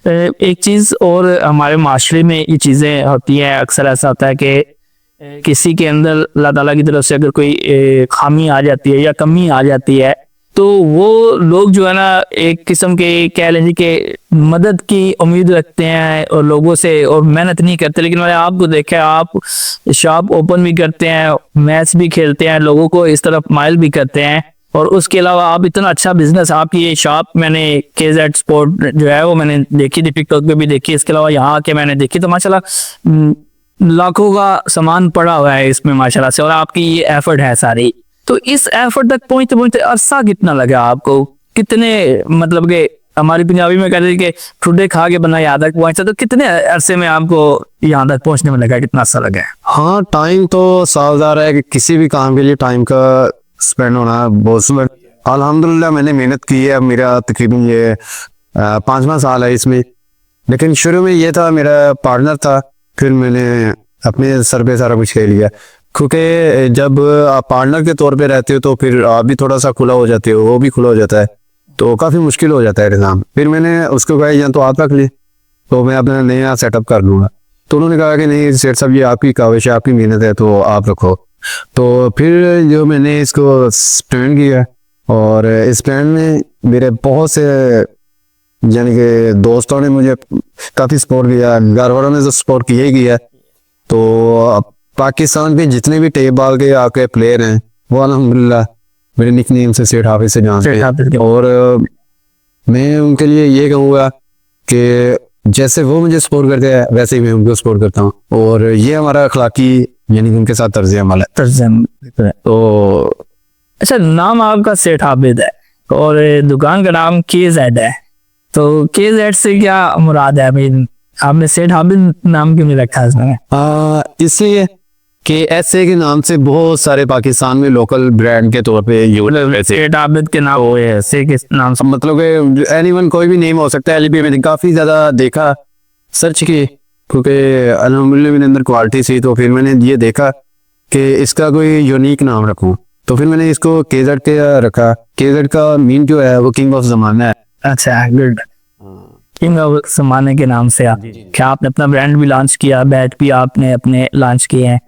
एक चीज़ और हमारे माशरे में ये चीज़ें होती हैं, अक्सर ऐसा होता है कि किसी के अंदर अल्लाह ताला की तरफ से अगर कोई खामी आ जाती है या कमी आ जाती है, तो वो लोग जो है ना एक किस्म के कह लीजिए कि मदद की उम्मीद रखते हैं और लोगों से, और मेहनत नहीं करते। लेकिन मैंने आपको देखा है, आप शॉप ओपन भी करते हैं, मैच भी खेलते हैं, लोगों को इस तरफ माइल भी करते हैं, और उसके अलावा आप इतना अच्छा बिजनेस, आपकी ये शॉप मैंने KZ स्पोर्ट जो है वो मैंने देखी थी, टिकटॉक पे भी देखी, इसके अलावा यहाँ आके मैंने देखी, तो माशाल्लाह लाखों का सामान पड़ा हुआ है इसमें माशाल्लाह से, और आपकी ये एफर्ट है सारी। तो इस एफर्ट तक पहुंचते पहुंचते अरसा कितना लगा आपको? कितने, मतलब के हमारी पंजाबी में कहते हैं कि ठुड्डे खा के बंदा यहाँ तक पहुंचता, तो कितने अरसे में आपको यहाँ तक पहुंचने में लगा, कितना अरसा लगा? हाँ, टाइम तो सावधान है कि किसी भी काम के लिए टाइम का स्पेंड होना बहुत समय। अल्हम्दुलिल्लाह मैंने मेहनत की है, मेरा तकरीबन ये 5वां साल है इसमें। लेकिन शुरू में ये था, मेरा पार्टनर था, फिर मैंने अपने सर पे सारा कुछ ले लिया, क्योंकि जब आप पार्टनर के तौर पे रहते हो तो फिर आप भी थोड़ा सा खुला हो जाते हो, वो भी खुला हो जाता है, तो काफ़ी मुश्किल हो जाता है निज़ाम। फिर मैंने उसको कहा या तो आप रख ले, तो मैं अपना नया सेटअप कर लूँगा। तो उन्होंने कहा कि नहीं सेठ साहब, ये आपकी काविश है, आपकी मेहनत है, तो आप रखो। तो फिर जो मैंने इसको स्प्लेंड किया, और इस प्लान में मेरे बहुत से यानी कि दोस्तों ने मुझे काफ़ी सपोर्ट किया, घर वालों ने तो सपोर्ट किया ही किया। तो पाकिस्तान के जितने भी टेप बॉल के आपके प्लेयर हैं, वो अल्हम्दुलिल्लाह मेरे निकनेम से सेठ हाफिज से जानते हैं, और मैं उनके लिए ये कहूँगा कि जैसे वो मुझे सपोर्ट करते हैं वैसे ही मैं उनको सपोर्ट करता हूँ, और ये हमारा अखलाकी यानी कि उनके साथ तर्ज अमल है। तो अच्छा, नाम आपका सेठ आबिद है और दुकान का नाम KZ है, तो KZ से क्या मुराद है? भाई आपने सेठ आबिद नाम क्यों नहीं रखा इसमें? इसलिए कि ऐसे के नाम से बहुत सारे पाकिस्तान में लोकल ब्रांड के तौर पे सेठ आबिद के नाम हो, ऐसे के नाम से मतलब कि एनीवन कोई भी नेम हो सकता है। LP मैंने काफ़ी ज़्यादा देखा, सर्च की, क्योंकि अल्हम्दुलिल्लाह मेरे अंदर क्वालिटी थी, तो फिर मैंने ये देखा कि इसका कोई यूनिक नाम रखूं, तो फिर मैंने इसको KZ के रखा। KZ का मीन जो है वो किंग ऑफ ज़माना है। अच्छा, गुड, किंग ऑफ ज़माने के नाम से। क्या आपने अपना ब्रांड भी लॉन्च किया, बैट भी आपने अपने लॉन्च किए हैं?